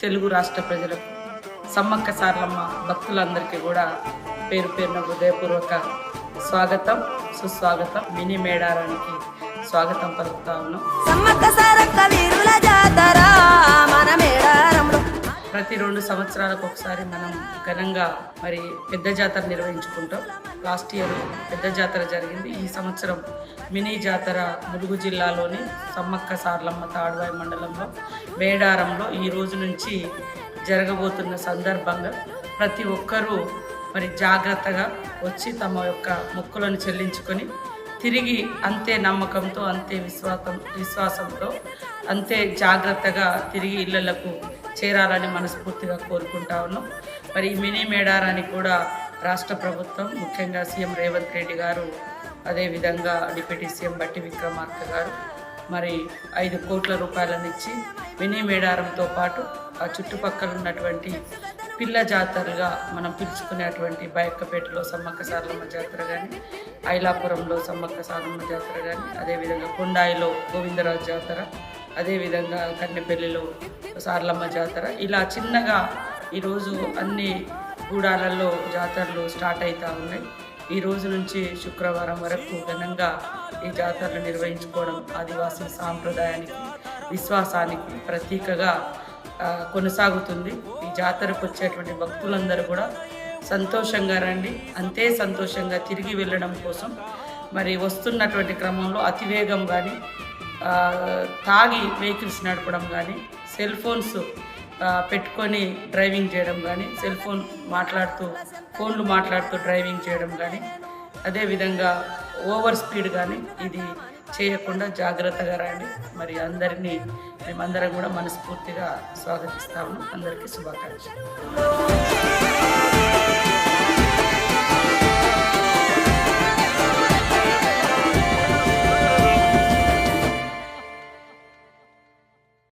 తెలుగు రాష్ట్ర ప్రజలకు, సమ్మక్క సారలమ్మ భక్తులందరికీ కూడా పేరు పేరున హృదయపూర్వక స్వాగతం, సుస్వాగతం. మినీ మేడారానికి స్వాగతం పలుకుతా ఉన్నాం. సమ్మక్క సారక్క వీరుల జాతర మన మేడారంలో ప్రతి 2 సంవత్సరాలకు ఒకసారి మనం ఘనంగా మరి పెద్ద జాతర నిర్వహించుకుంటాం. లాస్ట్ ఇయర్ పెద్ద జాతర జరిగింది. ఈ సంవత్సరం మినీ జాతర ములుగు జిల్లాలోని సమ్మక్క సారలమ్మ తాడ్వాయి మండలంలో మేడారంలో ఈ రోజు నుంచి జరగబోతున్న సందర్భంగా ప్రతి ఒక్కరూ మరి జాగ్రత్తగా వచ్చి తమ యొక్క మొక్కులను చెల్లించుకొని తిరిగి అంతే నమ్మకంతో, అంతే విశ్వాసంతో, అంతే జాగ్రత్తగా తిరిగి ఇళ్లకు చేరాలని మనస్ఫూర్తిగా కోరుకుంటా ఉన్నాం. మరి ఈ మినీ మేడారానికి కూడా రాష్ట్ర ప్రభుత్వం, ముఖ్యంగా సీఎం రేవంత్ రెడ్డి గారు, అదేవిధంగా డిప్యూటీ సీఎం బట్టి విక్రమార్క గారు మరి 5 కోట్ల రూపాయలను ఇచ్చి మినీ మేడారంతో పాటు ఆ చుట్టుపక్కల ఉన్నటువంటి పిల్ల జాతరగా మనం పిలుచుకునేటువంటి బయక్కపేటలో సమ్మక్క సారలమ్మ జాతర కానీ, ఐలాపురంలో సమ్మక్క సారలమ్మ జాతర కానీ, అదేవిధంగా కొండాయిలో గోవిందరాజు జాతర, అదేవిధంగా కన్నెపల్లిలో సారలమ్మ జాతర, ఇలా చిన్నగా ఈరోజు అన్ని గూడాలలో జాతరలు స్టార్ట్ అవుతూ ఉన్నాయి. ఈ రోజు నుంచి శుక్రవారం వరకు ఘనంగా ఈ జాతరలు నిర్వహించుకోవడం ఆదివాసీ సాంప్రదాయానికి, విశ్వాసానికి ప్రతీకగా కొనసాగుతుంది. ఈ జాతరకు వచ్చేటువంటి భక్తులందరూ కూడా సంతోషంగా రండి, అంతే సంతోషంగా తిరిగి వెళ్ళడం కోసం మరి వస్తున్నటువంటి క్రమంలో అతివేగం కానీ, తాగి వెహికల్స్ నడపడం కానీ, సెల్ ఫోన్స్ పెట్టుకొని డ్రైవింగ్ చేయడం కానీ, ఫోన్లు మాట్లాడుతూ డ్రైవింగ్ చేయడం కానీ, అదేవిధంగా ఓవర్ స్పీడ్ కానీ ఇది చేయకుండా జాగ్రత్తగా రండి. మరి మేమందరం కూడా మనస్ఫూర్తిగా స్వాగతిస్తాము. అందరికీ శుభాకాంక్షలు.